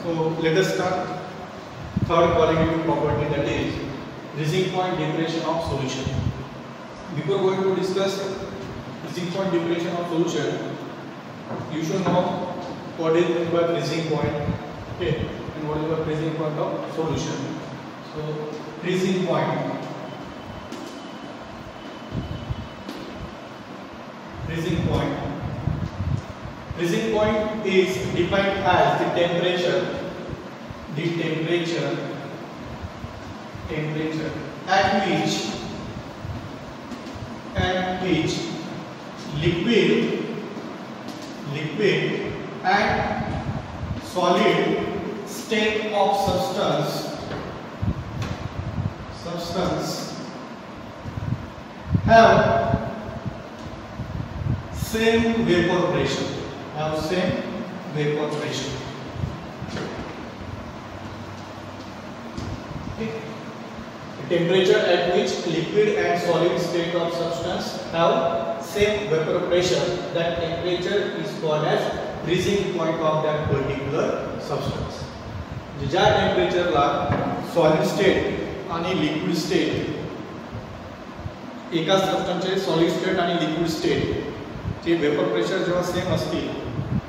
So let us start third qualitative property, that is freezing point depression of solution. Before going to discuss freezing point depression of solution, you should know what is meant by freezing point, okay, and what is the freezing point of solution. So freezing point. Freezing point is defined as the temperature at which liquid and solid state of substance have same vapor pressure. Okay. The temperature at which liquid and solid state of substance have same vapor pressure, that temperature is called as freezing point of that particular substance. ज्या temperature ला solid state आणि liquid state, एका सबस्टन्सचे solid state आणि liquid state चे vapour pressure जेव्हा same असतील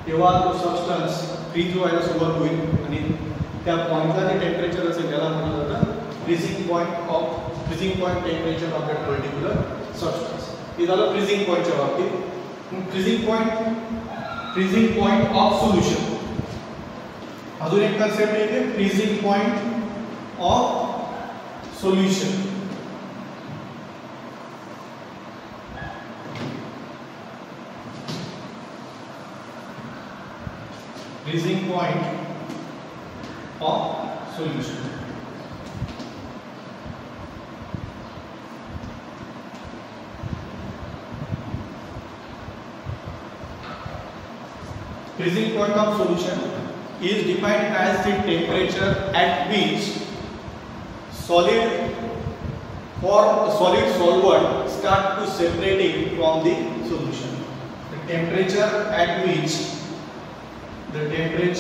तेव्हा तो substance freeze व्हायला सुरुवात होईल आणि त्या पॉइंटला जे टेम्परेचर असेल त्याला म्हटलं जातं freezing point temperature of that particular substance. हे झालं फ्रीजिंग पॉइंटच्या बाबतीत. Freezing point of solution. अजून एक कन्सेप्ट येते freezing point of solution. Freezing point of solution. Freezing point of solution is defined as the temperature at which solid solvent start to separating from the solution. The temperature at which solid solvent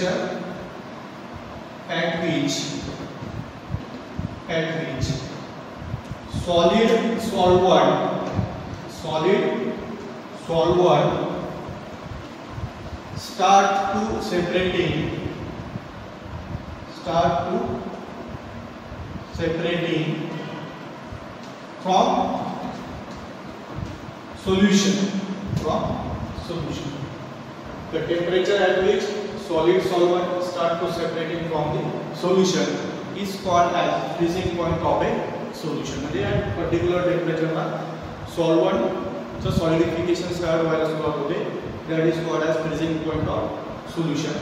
start to separating from solution. The temperature at which solid solvent start to separating from the solution is called as freezing point of a solution. म्हणजे या particular टेम्परेचरला सॉल्व्हंटचं solidification start व्हायला सुरुवात होते, that is called as freezing point of solution.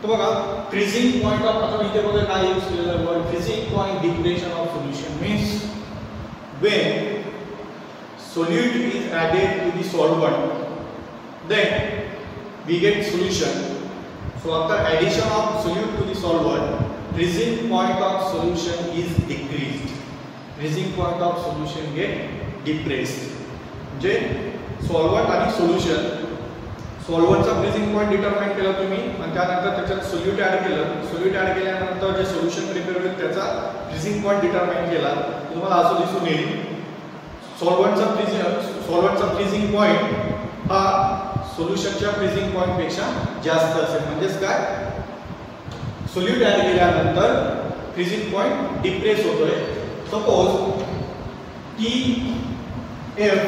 तर बघा freezing point of, आता इथे बघा काय यूज केलेला word freezing point depression of solution means when solute is added to the solvent then we get solution. So after addition of solute to the solvent, freezing point of solution is decreased. Freezing point of solution get depressed. J solvent आणि solution, solventचा freezing point determine केला तुम्ही आणि त्यानंतर त्याच्यात solute add केलं. solute add केल्यानंतर जे solution prepare होईल त्याचा freezing point determine केला. तुम्हाला असं दिसून येईल solventचा freezing point हा सोल्युशनच्या फ्रीजिंग पॉइंट पेक्षा जास्त असेल. म्हणजेच काय, सोल्यूट ऍड केल्यानंतर फ्रीजिंग पॉइंट डिप्रेस होतोय. Suppose TF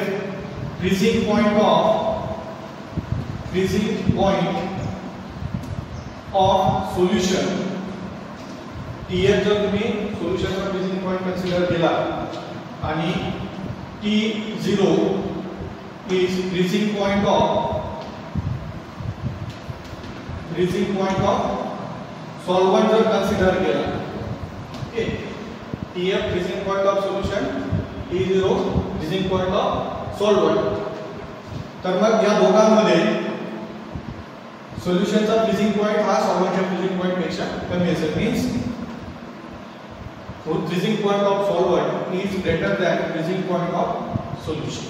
freezing point of solution. TF जर तुम्ही सोल्युशनचा फ्रीजिंग पॉइंट कन्सिडर केला आणि T0 is freezing point of solvent जर consider केला, okay, TF freezing point of solution, T0 freezing point of solvent. तर मग या दोघांमध्ये सोल्युशनचा फ्रीजिंग पॉइंट हा सॉल्व्हंटच्या फ्रीजिंग पॉइंट पेक्षा कमी असेल. Means freezing point of solvent is greater than freezing point of solution.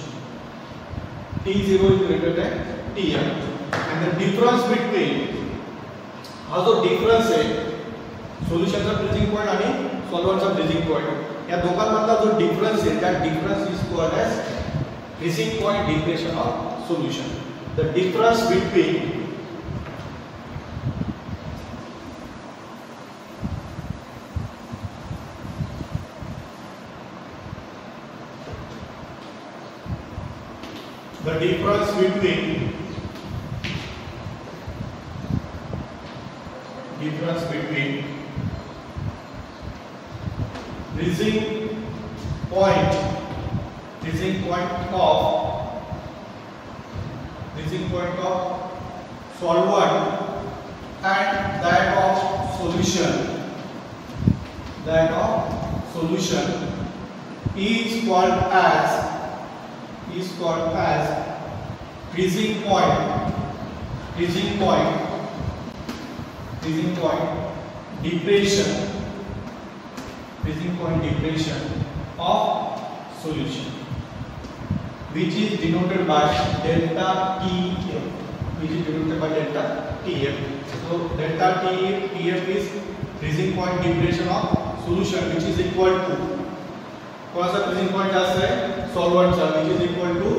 T0 is greater than Tm, and the difference between हा जो difference आहे सोल्युशनचा फ्रीजिंग पॉइंट आणि सॉल्व्हंटचा फ्रीजिंग पॉइंट, या दोघांमधला जो डिफरन्स आहे त्या difference is called as freezing point depression of solution. The difference between the difference between freezing point of solvent and that of solution is called as freezing point depression of solution, which is denoted by delta TF. So delta TF is freezing point depression of solution, which is equal to कौन सा freezing point जास्त है solvent चा, which is equal to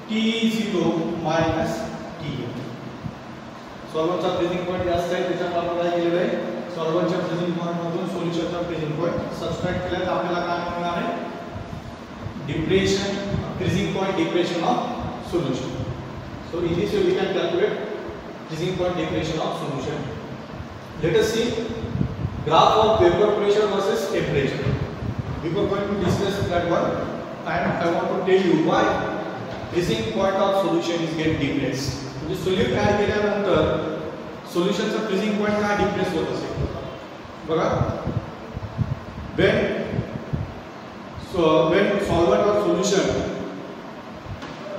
T0 minus TF. Solvent चा freezing point जास्त आहे त्याच्यामुळे आपण काय केलेलं आहे सॉल्वेंटच्या फ्रीजिंग पॉइंट मधून सोल्युशनचा फ्रीजिंग पॉइंट सबट्रॅक्ट केला तर आपल्याला काय मिळणार आहे freezing point depression of solution. So in this way we can calculate freezing point depression of solution. Let us see graph of vapor pressure versus temperature. Before going to discuss that one, I want to tell you why freezing point of solution is get depressed. म्हणजे solute add केल्यानंतर सोल्युशनचा freezing point का depress होत असेल बघा. when solvent or solution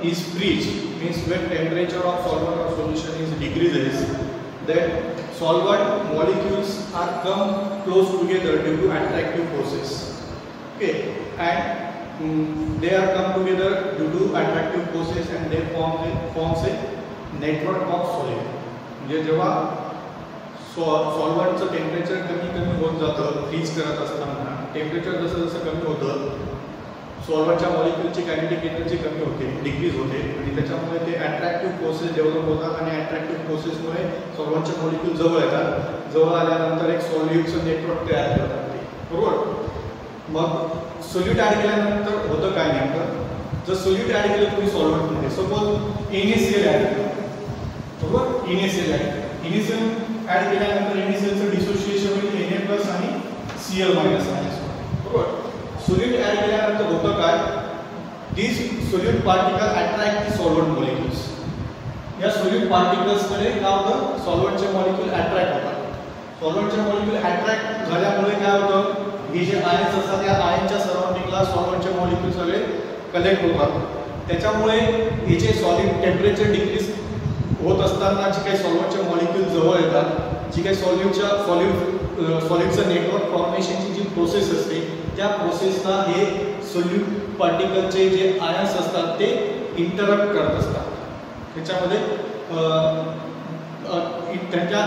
is freezed, means when temperature of solvent or solution is decreases, then solvent molecules are come close together due to attractive forces. Okay, and they are come together due to attractive forces and they forms a network of solid. म्हणजे जेव्हा सॉल्व्हंटचं temperature कमी होत जातं freeze करत असताना, temperature जसं कमी होतं सॉल्व्हंटच्या मॉलिक्यूलची कायनेटिक एनर्जी कमी होते, डिक्रीज होते आणि त्याच्यामुळे ते अट्रॅक्टिव्ह फोर्सेस डेव्हलप होतात आणि अट्रॅक्टिव्ह फोर्सेसमुळे सॉल्व्हंटचे मॉलिक्यूल जवळ येतात. जवळ आल्यानंतर एक सॉल्युटचं नेटवर्क तयार करतात ते, बरोबर. मग सोल्यूट ॲड केल्यानंतर होतं काय नेमकं, जर सोल्यूट ॲड केलं तुम्ही सॉल्व्हंटमध्ये, सपोज NaCl ॲड केलं, बरोबर. NaCl ॲड केल्यानंतर NaClचं डिसोसिएशन होईल Na+ आणि Cl- आहे, बरोबर. सोल्यूट ॲड केल्यानंतर होतं काय, this solute particle attract the solvent molecules. या सोल्यूट पार्टिकल्सकडे काय होतं सॉल्व्हंटचे मॉलिक्यूल अट्रॅक्ट होतात. सॉल्व्हंटचे मॉलिक्यूल अट्रॅक्ट झाल्यामुळे काय होतं हे जे आयन्स असतात या आयनच्या सराउंडिंगला सॉल्व्हंटचे मॉलिक्यूल सगळे कलेक्ट होतात. त्याच्यामुळे याचे सॉलिड टेम्परेचर डिक्रीज होत असताना जी काही सॉल्व्हंटचे मॉलिक्यूल जवळ येतात, जी काही सॉलिडचं नेटवर्क फॉर्मेशनची जी प्रोसेस असते त्या प्रोसेसला हे सोल्यूट पार्टिकलचे जे आयन्स असतात ते इंटरप्ट करत असतात. त्याच्यामध्ये त्यांच्या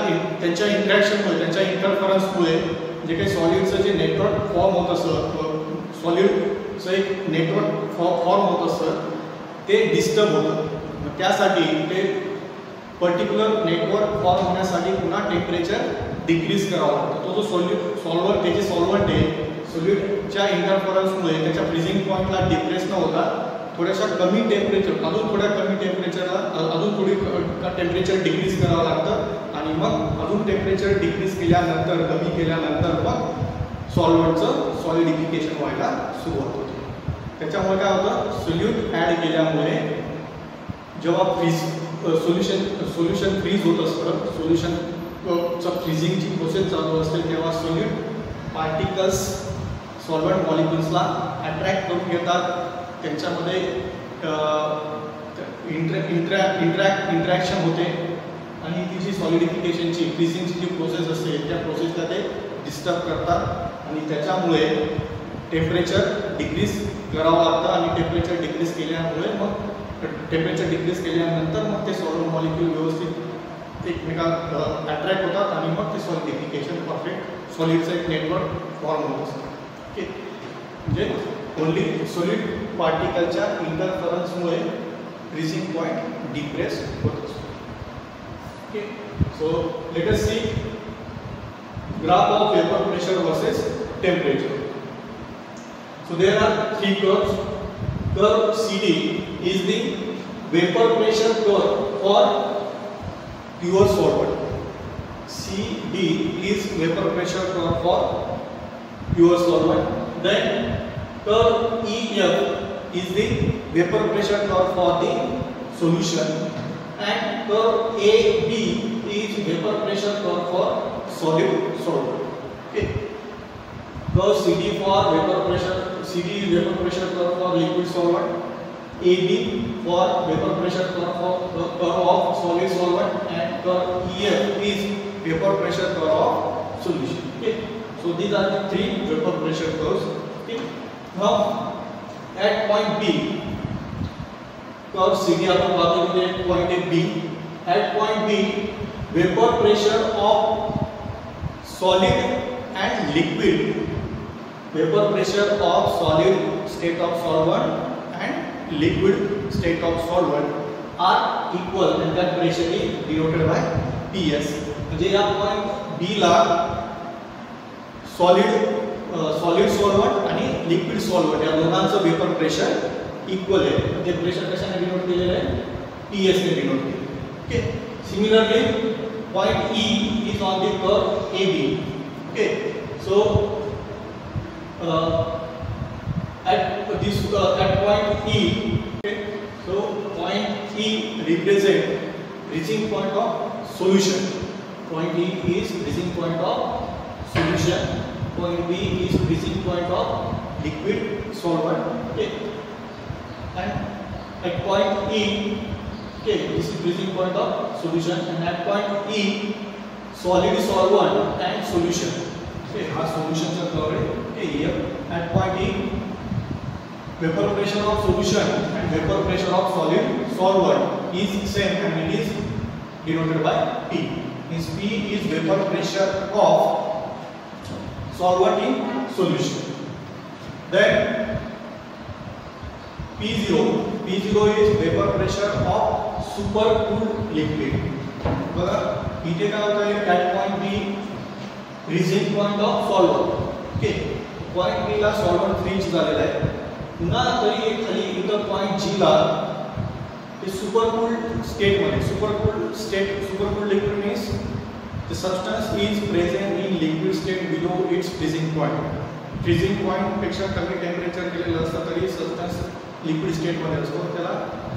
इंटरॅक्शनमुळे त्यांच्या इंटरफरन्समुळे जे काही सॉलिडचं जे नेटवर्क फॉर्म होत असतं, सॉलिडचं एक नेटवर्क फॉर्म होत असतं ते डिस्टर्ब होतं. त्यासाठी ते पर्टिक्युलर नेटवर्क फॉर्म होण्यासाठी पुन्हा टेम्परेचर डिक्रीज करावं लागतं. तो जो सॉल्व्हंट त्याचे सॉल्व्हंट आहे सोल्यूटच्या इंटरफरन्समुळे त्याच्या फ्रीजिंग पॉईंटला डिप्रेस न होता थोड्याशा कमी टेम्परेचर अजून थोड्या कमी टेम्परेचरला अजून थोडी टेम्परेचर डिक्रीज करावं लागतं आणि मग अजून टेम्परेचर डिक्रीज केल्यानंतर कमी केल्यानंतर मग सॉल्व्हंटचं सॉलिडिफिकेशन व्हायला सुरुवात होते. त्याच्यामुळे काय होतं सोल्यूट ॲड केल्यामुळे जेव्हा सोल्युशन फ्रीज होत असतं, सोल्युशनचं फ्रीजिंगची प्रोसेस चालू असते तेव्हा सोल्यूट पार्टिकल्स सॉल्व्हंट मॉलिक्युल्सला अट्रॅक्ट करून घेतात. त्यांच्यामध्ये इंटरॅक्शन होते आणि ती जी सॉलिडिफिकेशनची फ्रीजिंगची जी प्रोसेस असते त्या प्रोसेसला ते डिस्टर्ब करतात आणि त्याच्यामुळे टेम्परेचर डिक्रीज करावं लागतं आणि टेम्परेचर डिक्रीज केल्यामुळे मग टेम्परेचर डिक्रीज केल्यानंतर मग ते सॉल्व्हंट मॉलिक्यूल व्यवस्थित एकमेकांना अट्रॅक्ट होतात आणि मग ते सॉलिडिफिकेशन परफेक्ट सॉलिडचं एक नेटवर्क फॉर्म होत असतं. ओके, म्हणजे ओनली सॉलिड पार्टिकलच्या इंटरफरन्समुळे फ्रीजिंग पॉइंट डिप्रेस होत असतो. Okay, so let us see graph of vapor pressure versus temperature. So there are three curves. Curve CD is the vapor pressure curve for pure solvent. CD is vapor pressure curve for pure solvent. Then curve EF is the vapor pressure curve for the solution, and curve AB is vapor pressure curve for solid solvent. Okay, curve CD for vapor pressure, CD is vapor pressure curve for liquid solvent, AB for vapor pressure curve of solid solvent, and curve EF is vapor pressure curve of solution. Okay, so these are the three vapor pressure curves. Okay, now at point B, curve CD आपण बात करेंगे point B. At point B, vapor pressure of solid and liquid, vapor pressure of solid state of solvent and liquid state of solvent are equal, and that pressure is denoted by PS. म्हणजे या point B ला solid solvent आणि liquid solvent या दोघांचं vapour pressure equal आहे. म्हणजे pressure कशाने denote केलेलं आहे? PS ने डिनोट केले. Okay, similarly point E is on the curve AB. Okay, so at point E, okay, so point E represent reaching point of solution. Point E is reaching point of solution. Point B is reaching point of liquid solvent. Okay, and at point E, okay, this is freezing point of solution, and at point E, solid solvent and solution. Okay, हा solution चा curve है. Okay, at point E, vapor pressure of solution and vapor pressure of solid solvent is same, and it is denoted by P. Means P is vapor pressure of solvent in solution. Then P0 is vapor pressure of supercooled liquid. बघा इथे काय होतं आहे? at point B freezing point of solvent. Okay, point B ला solvent freeze झालेला आहे. पुन्हा तरी खाली इथं point G ला ते supercooled state मध्ये supercooled liquid means the substance is present in liquid state below its freezing point. freezing point पेक्षा कमी टेम्परेचर केलेलं असतं तरी substance लिक्विड स्टेट मध्ये असतो, त्याला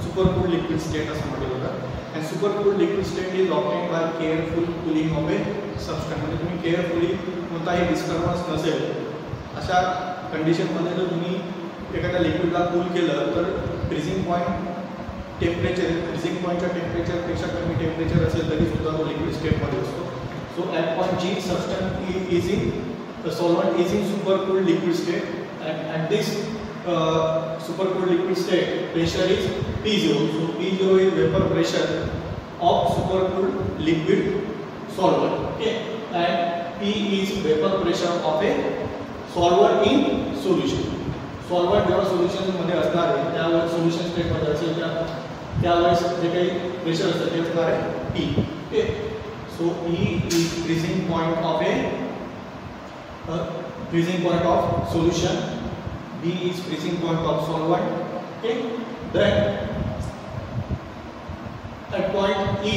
सुपरकूल्ड लिक्विड स्टेट असं म्हटलं जातं. आणि supercooled liquid state is obtained by careful cooling of A substance. म्हणजे तुम्ही केअरफुली कोणताही डिस्टर्बन्स नसेल अशा कंडिशन मध्ये जर तुम्ही एखाद्या लिक्विडला कूल केलं तर फ्रीजिंग पॉइंट टेम्परेचर फ्रीजिंग पॉइंटच्या टेम्परेचरपेक्षा कमी टेम्परेचर असेल तरी सुद्धा तो लिक्विड स्टेट मध्ये असतो. So at point G substance is in the solvent is in supercooled liquid state, and at this supercooled liquid state pressure is P0. So P0 is vapor pressure of supercooled liquid solvent. Okay, and P is vapor pressure of a solvent in solution. Solvent जेव्हा solution मध्ये असणार आहे त्यावर solution state मध्ये असेल त्यावेळेस जे काही pressure असतं ते असणार आहे P. Okay, so E is freezing point of a freezing point of solution. B is freezing point of solvent. Okay, then at point E,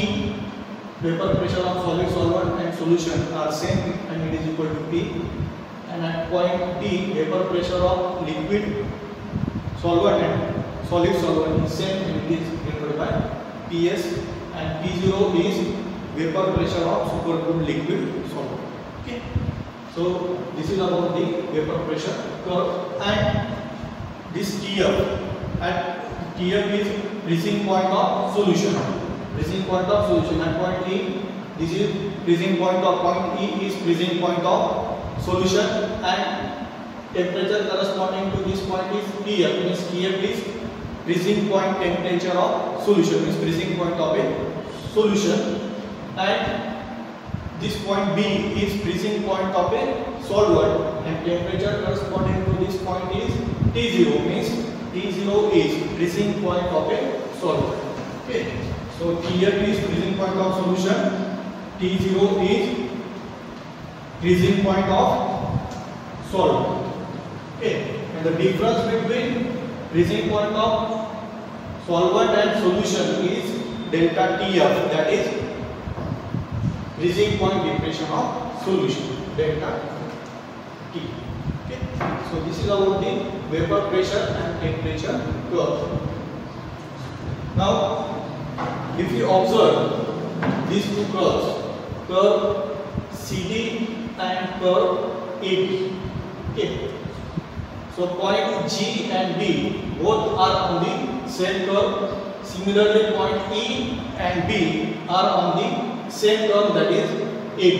vapor pressure of solid solvent and solution are same, and it is equal to P. And at point D, vapor pressure of liquid solvent and solid solvent is same, and it is denoted by PS. And P0 is vapor pressure of supercooled liquid solvent. Okay, so this is about the vapor pressure curve. And this TF, at TF is freezing point of solution. Freezing point of solution at point E. This is freezing point of point E is freezing point of solution, and temperature corresponding to this point is TF. Means TF is freezing point temperature of solution. Means freezing point of a solution. and this point B is freezing point of a solvent, and temperature corresponding to this point is T0, means T0 is freezing point of a solvent. Okay, so T0 is freezing point of solution, T0 is freezing point of solvent. Okay, and the difference between freezing point of solvent and solution is delta TF, that is freezing point depression of solution, delta T. Okay, so this is about the vapor pressure and temperature curve. Now, if you observe these two curves, curve CD and curve AB. Okay, so point G and B both are on the same curve. Similarly, point E and B are on the same curve, that is AB.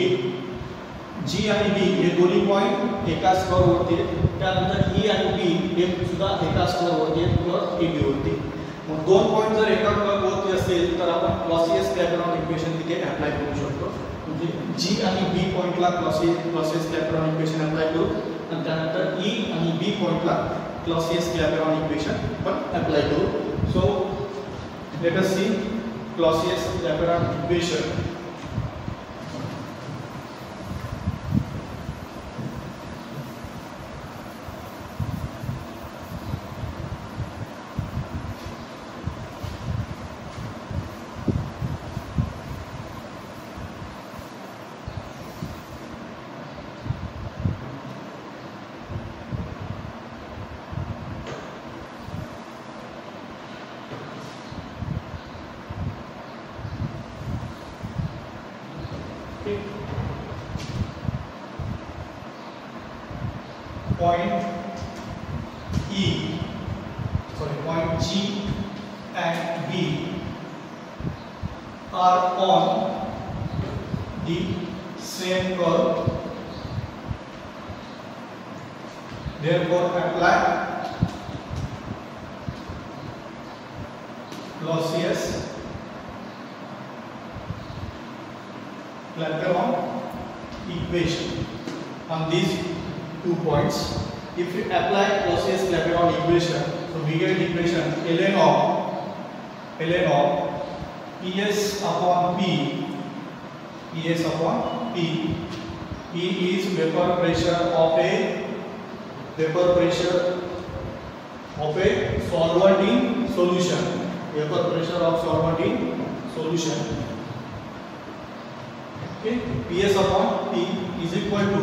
G आणि B हे दोन्ही point एकाच curve वरती आहेत. त्यानंतर E आणि B हे सुद्धा एकाच curve वरती आहेत, कर्व AB वरती. मग दोन पॉइंट जर एका कर्व वरती असेल तर आपण क्लॉसियस-क्लॅपेरॉन इक्वेशन तिथे अप्लाय करू शकतो. म्हणजे G आणि B पॉइंटला क्लॉसियस-क्लॅपेरॉन इक्वेशन अप्लाय करू आणि त्यानंतर E आणि B पॉइंटला क्लॉसियस-क्लॅपेरॉन इक्वेशन पण अप्लाय करू. So let us see Clausius Clapeyron equation. Point G and B are on the same curve. Therefore, apply Clapeyron equation on these 2 points. If we apply Clapeyron equation, so we get equation ln of Ps upon P, P is vapor pressure of a solvent in solution, vapor pressure of solvent in solution. Okay, Ps upon P is equal to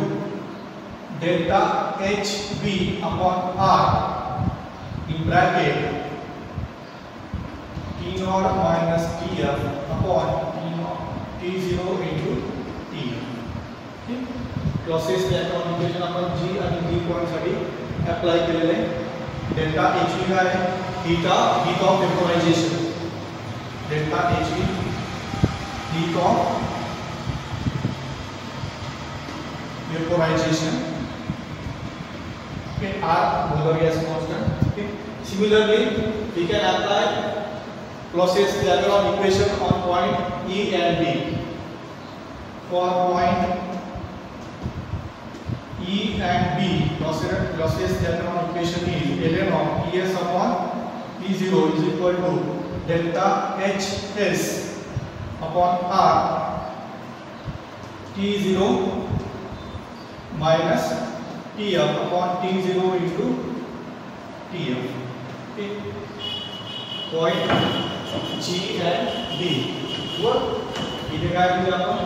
delta HB upon R in bracket T naught minus Tf upon T0 into Tf. Okay, Clapeyron equation आपण G आणि B point साठी apply केलेले. Delta Hb काय आहे? Heat of vaporization. Delta Hb heat of vaporization. Okay, R Molar gas constant. Okay. Similarly, we can apply Clapeyron equation on point E and B. For point E and B, Clapeyron equation is ln of Ps upon P0 is equal to delta Hs upon R T0 minus Tf upon T0 into Tf. Okay. Point G and B. इथे काय केलं आपण?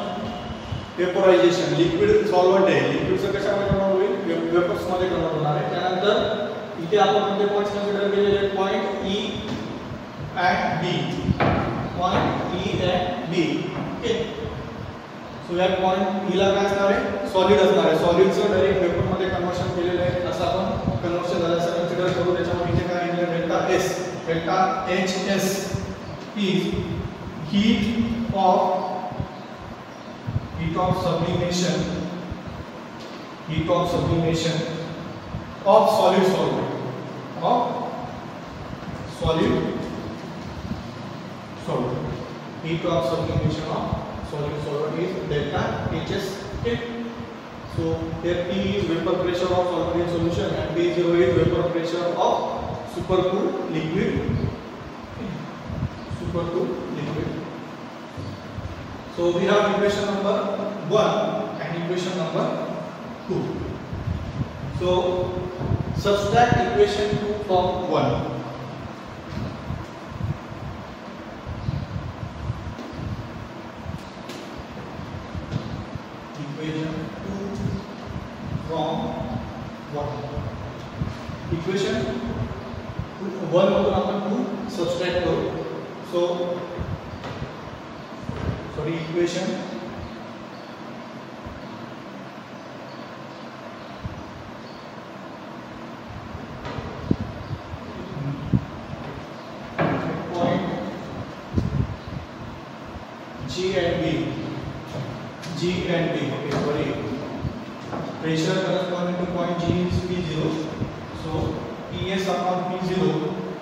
वेपोरायझेशन. Liquid solvent आहे, लिक्विडचं कशामध्ये convert होईल? Vapours मध्ये convert होणार आहे. त्यानंतर इथे आपण कोणते पॉइंट्स कन्सिडर केलेले? Point E and B. Point E and B. Okay, so या पॉइंट E ला काय असणार आहे? सॉलिड असणार आहे. सॉलिडचं डायरेक्ट वेपर मध्ये कन्वर्शन केलेलं आहे, असं आपण कन्वर्शन झाल्याचं कन्सिडर करू. त्याच्यामध्ये इथे काय आहे? Delta S, delta HS is heat of sublimation of solid solvent, heat of sublimation of solid solvent is delta HS. Okay. So here P is vapor pressure of solvent in solution and P0 is vapor pressure of supercooled liquid. Supercooled liquid. So we have equation number 1 and equation number 2. So subtract equation 2 from 1. Equation 2 from 1. Equation 1 मधून आपण 2 subtract करू. So sorry, equation point G and B. Okay, sorry. Pressure corresponding to point G is P0. So PS upon P0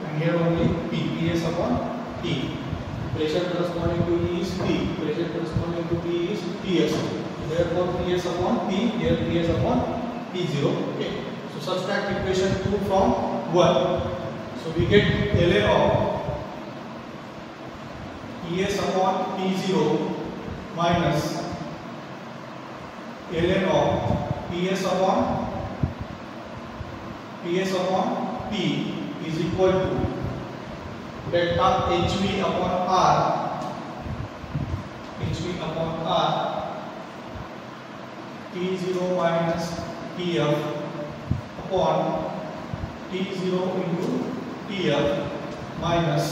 and here only PS upon T. Pressure corresponding to E is P. Pressure corresponding to P is PS. Therefore PS upon P, here PS upon P0. Okay. So subtract equation 2 from 1. So we get ln of PS upon P0 minus ln of PS upon P is equal to delta HV upon R T0 minus TF upon T0 into TF minus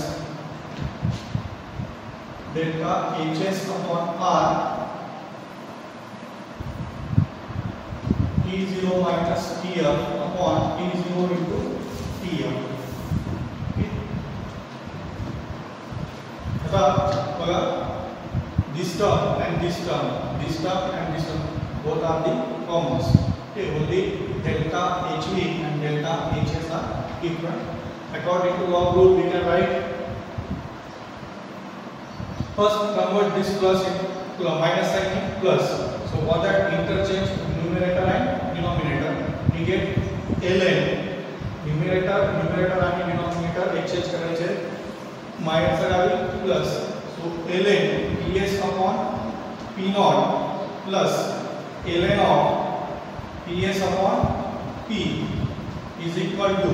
delta HS upon R T0 minus TF upon T0 into TF. Okay. This term and this term both are the commons. Okay, only delta HV and delta HS are different. According to log rule, we can write first convert this plus into minus sign in plus. So what that interchange numerator and denominator. We get ln numerator and denominator exchange करायचे minus लगावी plus. So ln PS upon P0 plus ln of PS upon P is equal to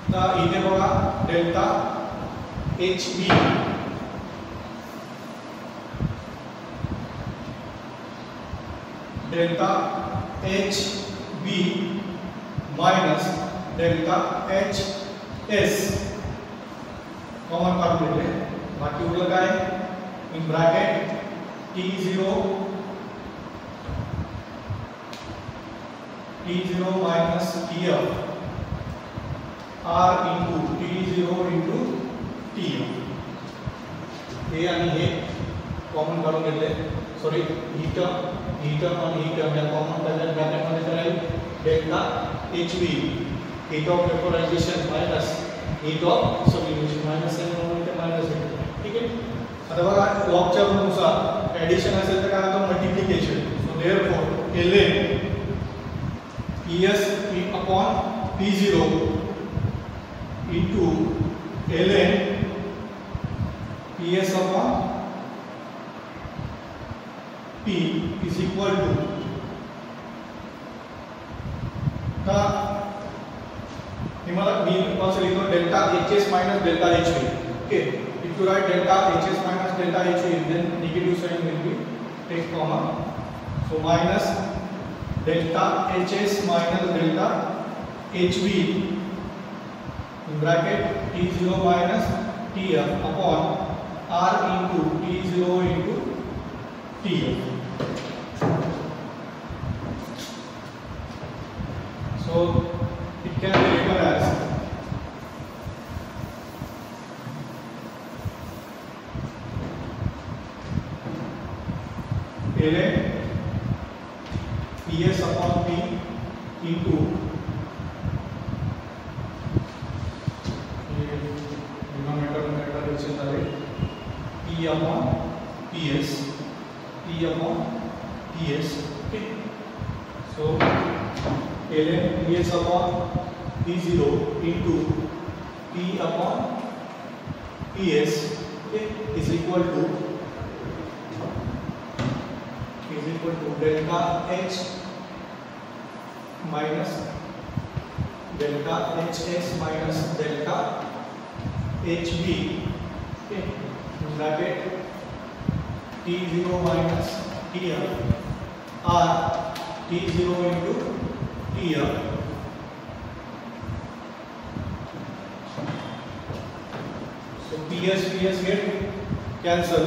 the इथे बघा delta HB delta HB minus delta HS common काढून घेतले बाकी उरलं काय in bracket T0 minus TF R into T0 into TF हे आणि हे common काढून घेतले सॉरी ही टर्म आणि ही टर्म या कॉमन काढल्या ब्रॅकेट मध्ये करायला delta HV heat of vaporization minus heat of sublimation minus n म्हणून माइनस आहे ठीक आहे आता बघा लॉगच्या नुसार एडिशन असेल तर काय होतं multiplication so therefore ln PS upon P0 into ln PS upon P is equal to का हिमालय b also लिखो delta HS minus delta HV okay if you write delta HS minus delta HV then negative sign will be take comma so minus delta HS minus delta HV in bracket T0 minus TF upon R into T0 into TF so it can be written as ln PS upon P into denominator P upon PS T upon Ts. Okay. So ln Ts upon P0 into P upon Ps, okay, is equal to delta H minus delta Hs minus delta Hb, okay, bracket T0 minus Tf or T0 into Tf. So PS get cancel,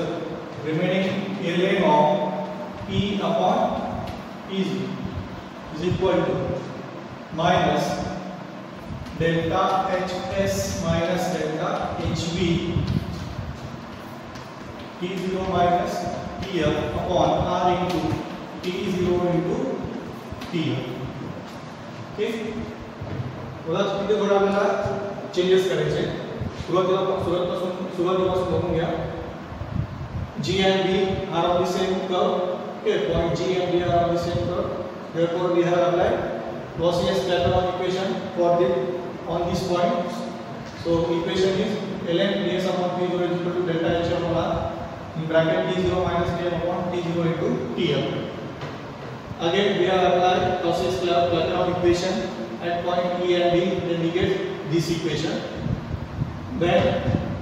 remaining ln of P upon Pg is equal to minus delta Hs minus delta Hv T0 minus Tf upon R into T0 into Tf. Okay. मला तिथे थोडा आपल्याला changes करायचे. सुरुवातीपासून बघून घ्या. G and B are on the same curve. Okay, point G and B are on the same curve. Therefore, we have applied Gaussian-Clapeyron equation for on this point. So, equation is ln Ts upon P0 is equal to delta H upon R in bracket T0 minus Tf upon T0 into Tf. Again, we have applied Gaussian-Clapeyron equation at point E and B. Then we get this equation. Then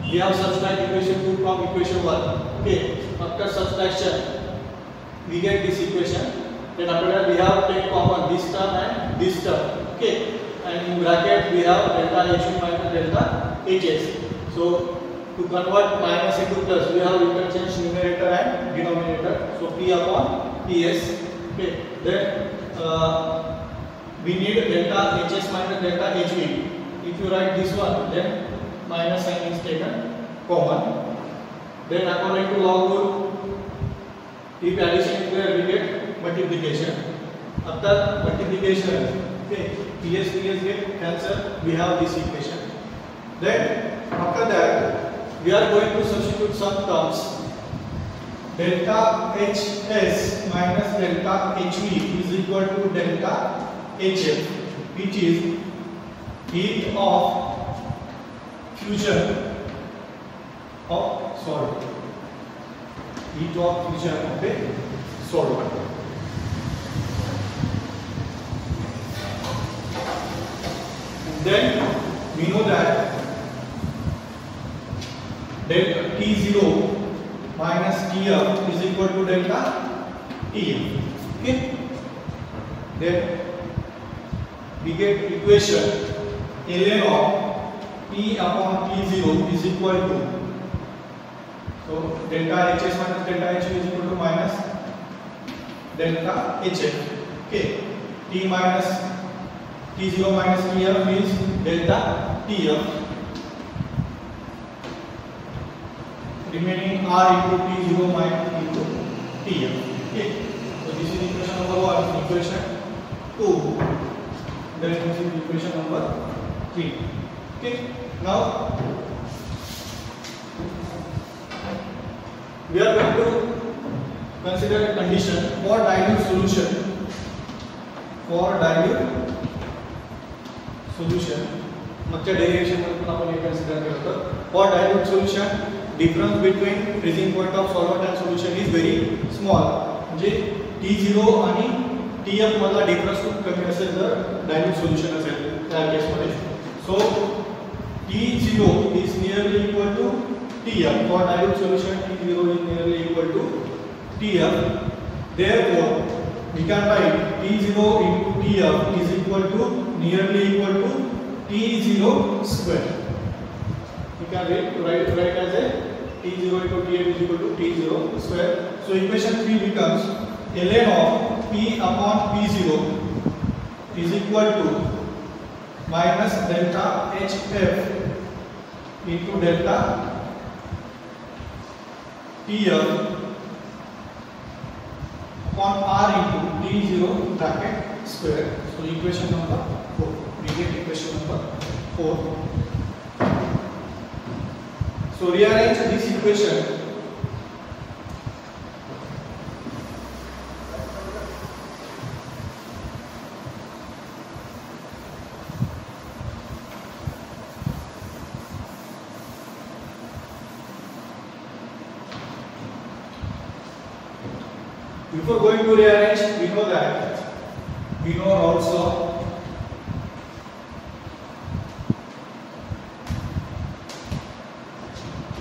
we have subtract equation 2 from equation 1. Okay, after subtraction we get this equation. Then after that we have take common this term and this term. Okay, and in bracket we have delta H minus delta Hs. So to convert minus into plus, we have interchange numerator and denominator. So P upon Ps. Okay, then we need delta Hs minus delta Hv. If you write this one, then minus sign is taken common. Then according to log rule, if addition is there, we get multiplication. After multiplication, okay, Ps get cancelled. We have this equation. Then after that, we are going to substitute some terms. Delta Hs minus delta Hv is equal to delta Hf, which is heat of fusion of solvent. Heat of fusion of a solvent. And then we know that delta T0 minus Tf is equal to delta Tf. Okay. Then we get equation ln of P upon T0 is equal to, so delta Hs minus delta Hv is equal to minus delta Hf. Okay, T minus T0 minus Tf is delta Tf, remaining R into T0 minus into Tf. Okay, so this is equation number 1. Equation 2. Then this is equation number 3. Okay, now we are going to consider a condition for dilute solution. For dilute solution, मागच्या derivation मध्ये आपण हे consider केलं होतं. For dilute solution, difference between freezing point of solvent and solution is very small. म्हणजे T0 आणि Tf मधला difference खूप कमी असेल जर dilute solution असेल त्या केस मध्ये. So T0 is nearly equal to Tf. For dilute solution, T0 is nearly equal to Tf. Therefore, we can write T0 into Tf is equal to nearly equal to T0 square. We can write as a T0 into Tf is equal to T0 square. So equation 3 becomes ln of P upon P0 is equal to minus delta Hf into delta Tf upon R into T0 bracket square. So equation number 4. We get equation number 4. So rearrange this equation Before going to rearrange, we know that we know Raoult's law.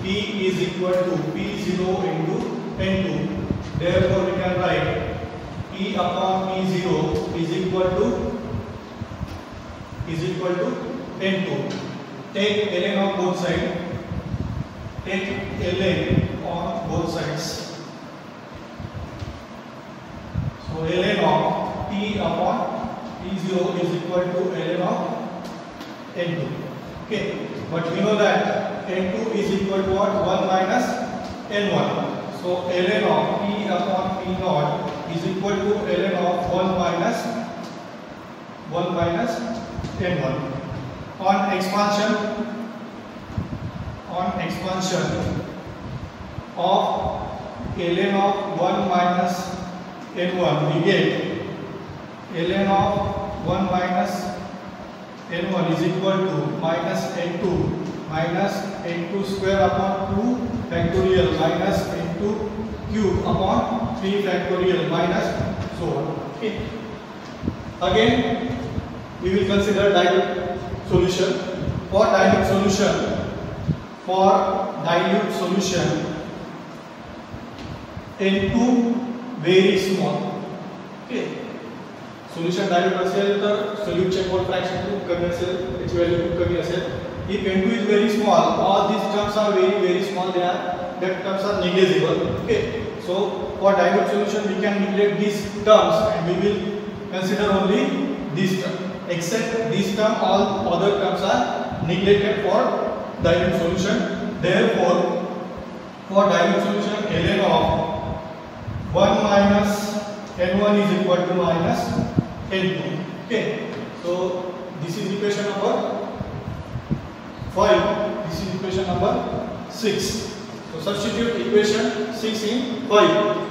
P is equal to P0 into N2. Therefore, we can write P upon P0 is equal to N2. Take ln on both sides. Take ln on both sides. So ln of P upon P0 is equal to ln of N2. Okay, but we know that N2 is equal to what? 1 minus N1. So ln of P upon P0 is equal to ln of 1 minus N1. On expansion of ln of 1 minus N1, we get ln of 1 minus N1 is equal to minus N2 square upon 2 factorial minus N2 cube upon 3 factorial minus so on. Okay. Again, we will consider dilute solution. For dilute solution, N2 very small. Okay. Solution dilute असेल तर solute चे मोल fraction खूप कमी असेल, त्याची value खूप कमी असेल. If N2 is very small, all these terms are very small. That terms are negligible. Okay. So for dilute solution, we can neglect these terms and we will consider only this term. Except this term, all other terms are neglected for dilute solution. Therefore, for dilute solution, ln of 1 minus N1 is equal to minus N2. Okay. So this is equation number 5. This is equation number 6. So substitute equation 6 in 5.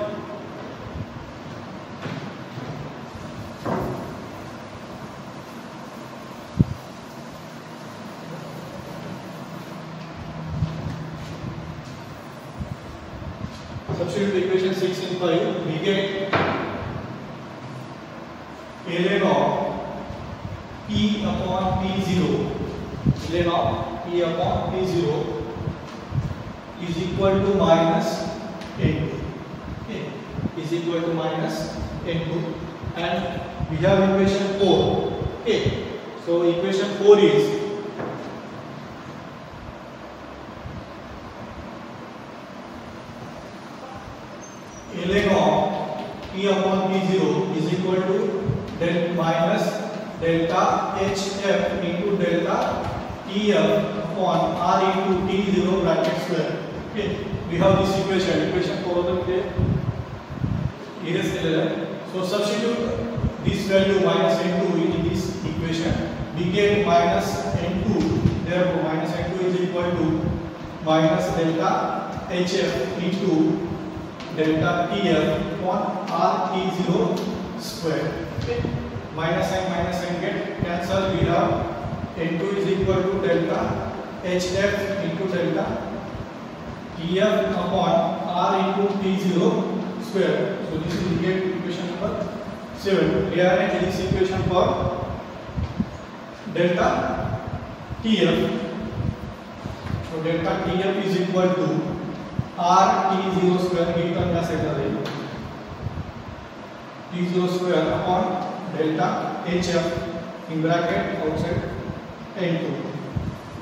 Substitute equation 6 in 5. We get ln of P upon P0. Ln of P upon P0 is equal to minus N2. Okay. Is equal to minus N2. And we have equation 4. Okay. So equation 4 is ln of P upon P0 is equal to minus delta HF into delta TF upon R into T0 bracket square. Okay. We have this equation 4 मध्ये erase केलेला आहे. So substitute this value minus N2 in this equation. We get minus N2. Therefore minus N2 is equal to minus delta HF into delta TF upon R T0 square. Okay. Minus and get cancel. We have N2 is equal to delta HF into delta TF upon R into T0 square. So this is get equation number 7. Rearrange this equation for delta TF. So delta TF is equal to R T0 square. He term क्या set आ रही है? T0 square upon delta HF in bracket outside N2.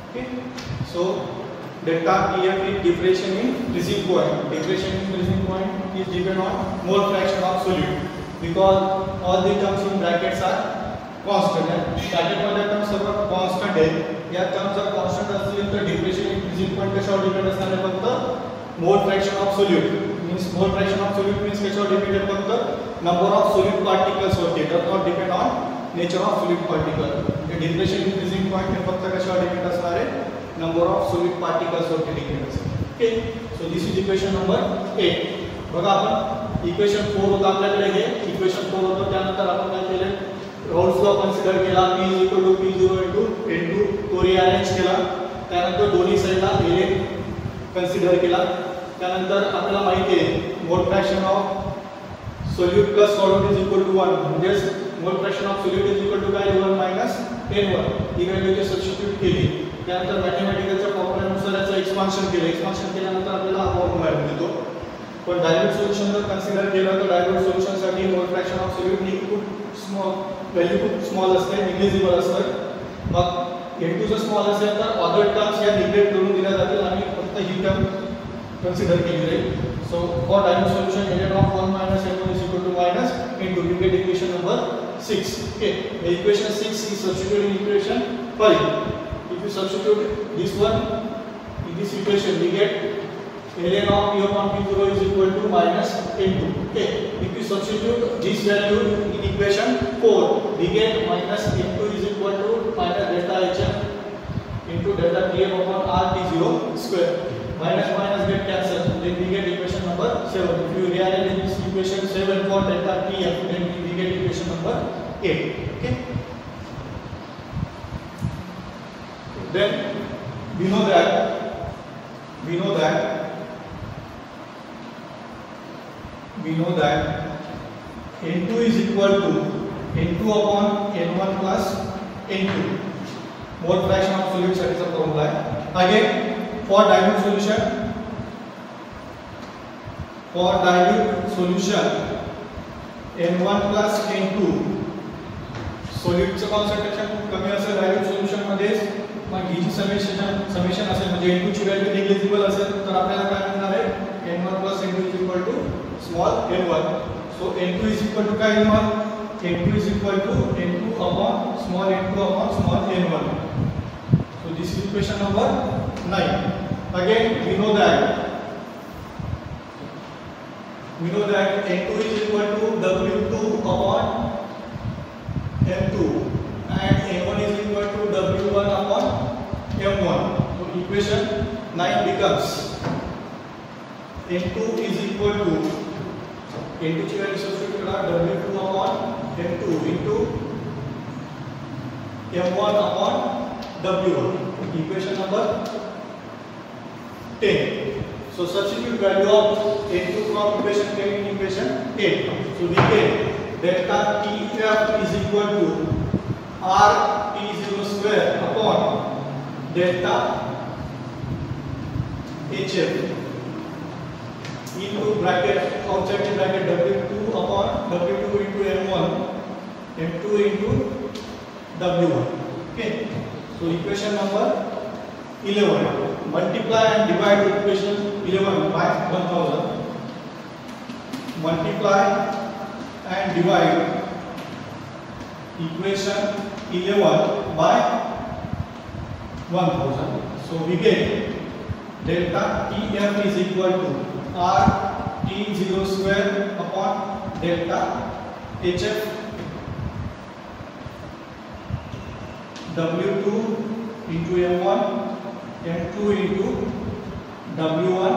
Okay. So delta TF is differentiation in freezing point. Differentiation in freezing point is depend on mole fraction of solute because all the terms in brackets are constant. Bracket वाले terms सब constant है. या terms are constant असली तो differentiation in freezing point कशावर depend असणार आहे फक्त mole fraction of solute. Means mole fraction of solute means कशावर depend आहे फक्त number of solute particles होते. Does not depend on nature of solute particle. The differentiation in freezing point हे फक्त कशावर depend असणार आहे number of solute particles होते depend असणार. Okay. So this is equation number 8. बघा आपण equation 4 होता आपल्याकडे हे equation 4 होतं त्यानंतर आपण काय केले Raoult's law कन्सिडर केला P = P0 into N2 तो रिअरेंज केला त्यानंतर दोन्ही साइडला ln कन्सिडर केला त्यानंतर आपल्याला माहिती आहे मोल fraction of solute plus solvent is equal to 1. म्हणजेच मोल fraction of solute is equal to काय 1 minus n1. ही व्हॅल्यू जे सबस्टिट्यूट केली त्यानंतर मॅथमॅटिकलच्या फॉर्म्युलानुसार याचं एक्सपान्शन केल्यानंतर आपल्याला हा फॉर्म्युला मिळतो. पण डायल्यूट सोल्युशन जर कन्सिडर केलं तर डायल्यूट सोल्युशन साठी मोल फ्रॅक्शन ऑफ solute ही खूप स्मॉल व्हॅल्यू खूप स्मॉल असते, निग्लिजिबल असते. मग n2 जर स्मॉल असेल तर अदर टर्म्स या निग्लेक्ट करून दिल्या जातील आणि फक्त ही टर्म कन्सिडर केली जाईल. So for dilute solution Ln of 1 minus n1 is equal to minus n2. You get equation number 6. Okay, the equation 6 is substituted in equation 5. If you substitute this one in this equation, we get Ln of p upon p0 is equal to minus n2. Okay, if you substitute this value in equation 4, we get minus n2 is equal to minus delta hm into delta tm upon rt0 square. Minus minus get cancelled, then we get equation number 7. If you rearrange in this equation 7 for delta tm, then we get equation number 8. Okay. Then we know that n2 is equal to n2 upon n1 plus n2. Mole fraction of solute that is a formula. Again, for dilute solution n1 plus n2 solute चं concentration खूप कमी असेल dilute solution मध्ये. मग ही जी summation असेल म्हणजे n2 ची value negligible असेल तर आपल्याला काय मिळणार आहे n1 plus n2 is equal to small n1. So n2 is equal to काय n1, n2 is equal to n2 upon small n1. So this is equation number 9. Again we know that n2 is equal to w2 upon m2 and n1 is equal to w1 upon m1. So equation 9 becomes n2 is equal to n2 ची value substitute करा w2 upon m2 into m1 upon w1. Equation number 10. So substitute value of n2 from equation 10 in equation 8. So we get delta Tf is equal to RT0 square upon delta HF into bracket outside the bracket W2 upon W2 into M1 M2 into W1. Okay. So equation number 11. Multiply and divide equation 11 by 1000. Multiply and divide equation 11 by 1000. So we get delta Tf is equal to RT0 square upon delta HF W2 into M1 M2 into W1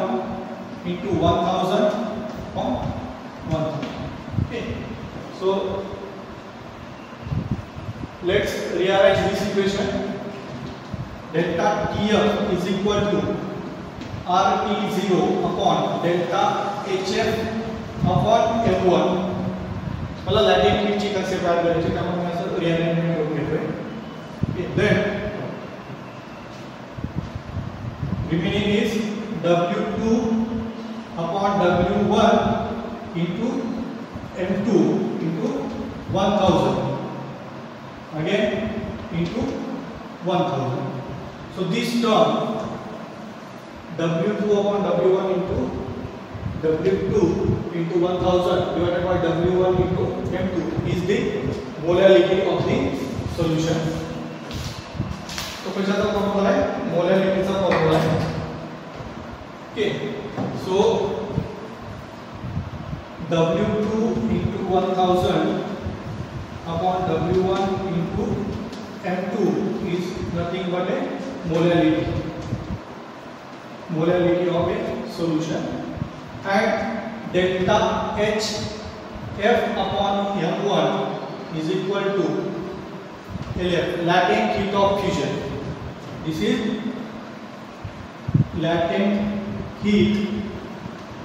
into 1000 upon 1000. Okay. So let's rearrange this equation. Delta Tf is equal to RT0 upon delta HF upon M1. मला Latin हीटची concept add करायची त्यामुळे मी असं rearrangement करून घेतोय. Then remaining is W2 upon W1 into M2 into 1000 again into 1000. So this term W2 upon W1 into W2 into 1000 divided by W1 into M2 is the molality of the solution. तो कशाचा formula आहे मोलॅरिटीचा formula आहे. Okay. So W2 into 1000 upon W1 into M2 is nothing but a molality of a solution, and delta HF upon M1 is equal to LF, latent heat of fusion. This is latent heat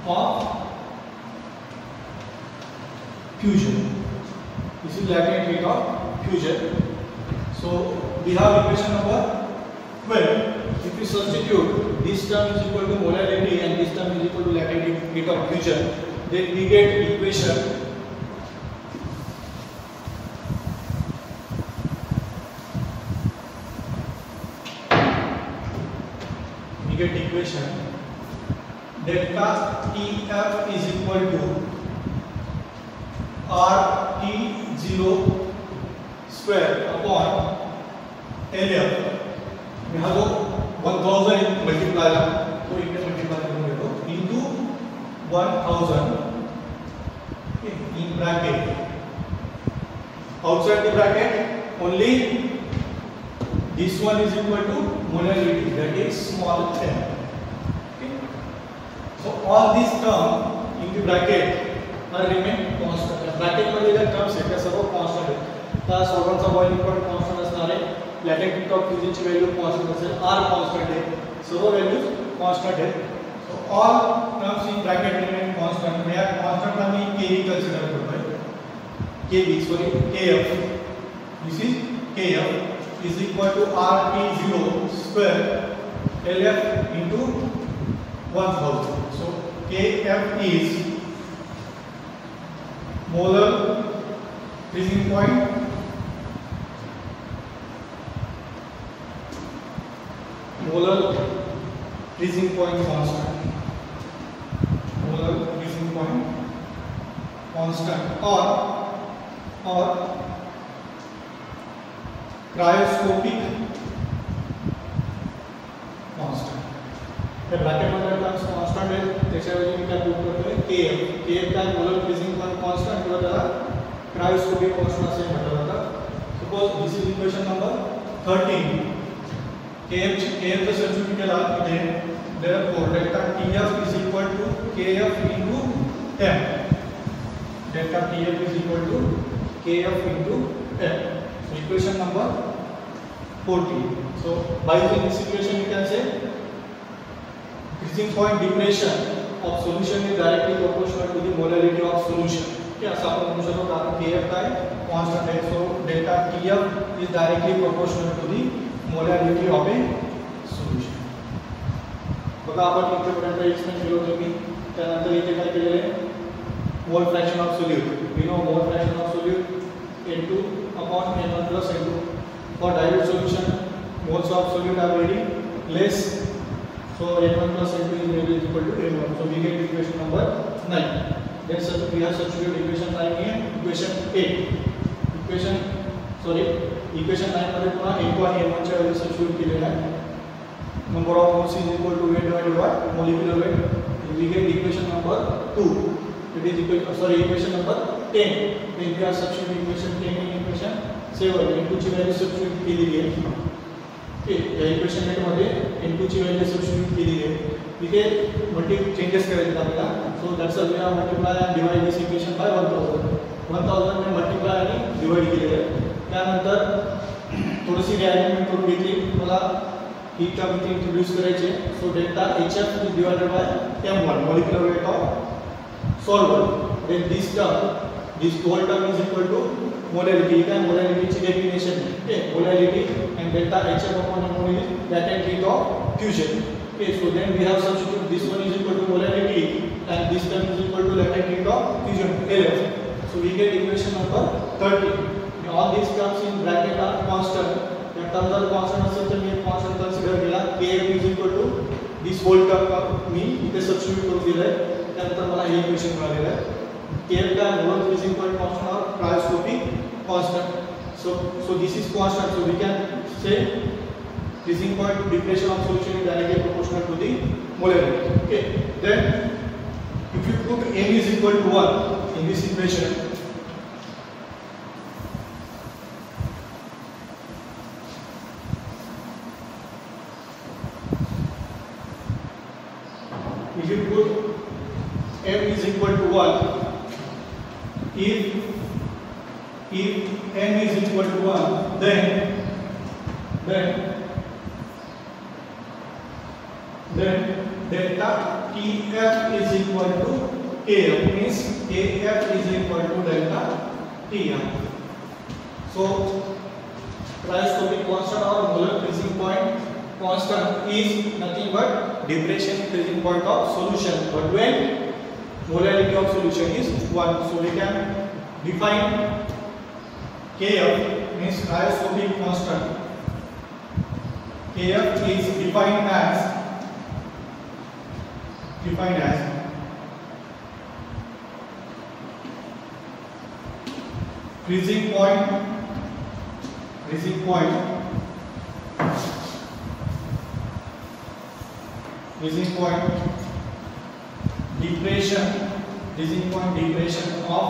of fusion. This is latent heat of fusion. So we have equation number 12. If we substitute this term is equal to molarity and this term is equal to latent heat of fusion, then we get equation delta TF is equal to RT0 square upon LF. यहाँ जो 1000 multiply तो इनमें multiply करेंगे तो into 1000 in bracket. Outside the bracket only this one is equal to molarity, that is small m. So all these term in the bracket are remain constant. Bracket मध्ये जर terms आहेत त्या सर्व constant आहेत. त्या सर्वांचा boiling point constant असणार आहे. Latent heat of fusion ची value constant असेल. R constant आहे. सर्व values constant आहेत. So all terms in bracket remain constant. या constant ला मी K consider करतोय. KF. This is KF is equal to RT0 square LF into 1000. So KF is molar freezing point constant or cryoscopic constant. The bracket मध्ये terms constant आहे त्याच्याऐवजी मी काय put करतोय KF काय molar freezing point constant किंवा त्याला cryoscopic constant असे म्हटलं जातं. Suppose this is equation number 13. KF चा सबस्टिट्यूट केला इथे therefore delta TF is equal to KF into M. Delta TF is equal to KF into M. So equation number 14. So by using this equation you can say freezing point depression of solution is directly proportional to the molarity of solution. Okay, असा आपण म्हणू शकतो कारण KF काय constant आहे. So delta TF is directly proportional to the molarity of a solution. बघा आपण इथेपर्यंत explain केलं होतं मी. त्यानंतर इथे काय केलेलं आहे मोल fraction of solute. We know mole fraction of solute N2 upon N1 plus N2. For dilute solution, moles of solute are very less. So N1 plus N2 is very equal to N1. So we get equation number 9. Then we have substitute equation 9 here, equation 8. Equation 9 मध्ये पुन्हा N2 आणि N1 च्या value substitute केलेल्या आहे. Number of moles is equal to weight divided by molecular weight. We get equation number 2. It is equal equation number 10. Then we have substitute equation 10 in equation 7. N2 ची value substitute केलेली आहे. Okay, या equation 8 मध्ये N2 ची value substitute केलेली आहे. इथे multi changes करायचे आपल्याला. So that's we have multiply and divide this equation by 1000 ने मल्टीप्लाय आणि डिवाइड केलेले आहे. त्यानंतर थोडीशी रिअरेंजमेंट करून घेतली. मला ही टर्म इथे इंट्रोड्यूस करायचे. So delta HF is divided by M1 molecular weight of solvent. Then this whole term is equal to molarity. Then molarity ची definition है. Molarity and delta HF upon M1 is latent heat of fusion. Okay, so then we have substitute this one is equal to molarity and this term is equal to latent heat of fusion LF. So we get equation number 30. All these terms in bracket are constant. The terms are constant असेल तर मी constant consider केला. KF is equal to this whole term मी इथे substitute करून दिलाय. त्यानंतर मला हे equation मिळालेलं आहे. KF का मोलर फ्रीजिंग पॉइंट कांस्टेंट और cryoscopic constant. So this is constant. So we can say freezing point depression of solution is directly proportional to the molarity. Okay. Then if you put M is equal to 1 in this equation, if you put M is equal to 1, if M is equal to 1, then delta TF is equal to KF, means Kf is equal to delta Tm. So cryoscopic constant or molar freezing point constant is nothing but depression freezing point of solution, but when molarity of solution is 1, so we can define Kf means cryoscopic constant. Kf is defined as freezing point depression of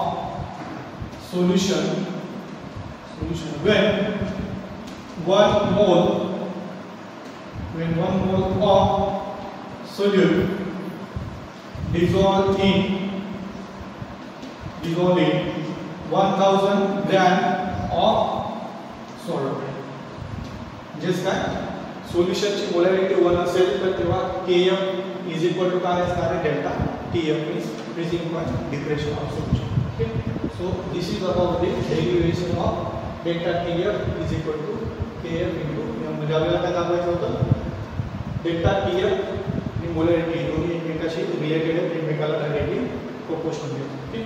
solution when 1 mole of solute dissolve in 1000 gram of solvent. just काय सोल्युशनची molarity 1 असेल तर तेव्हा Kf is equal to काय असणार आहे delta Tf is freezing point depression of solution. Okay, so this is about the derivation of delta Tf is equal to Kf into म्हणजे आपल्याला काय दाखवायचं होतं डेल्टा Tf आणि मोलॅरिटी दोन्ही एकमेकांशी रिलेटेड आहेत, एकमेकाला डायरेक्टली प्रोपोर्शनल आहेत. ओके.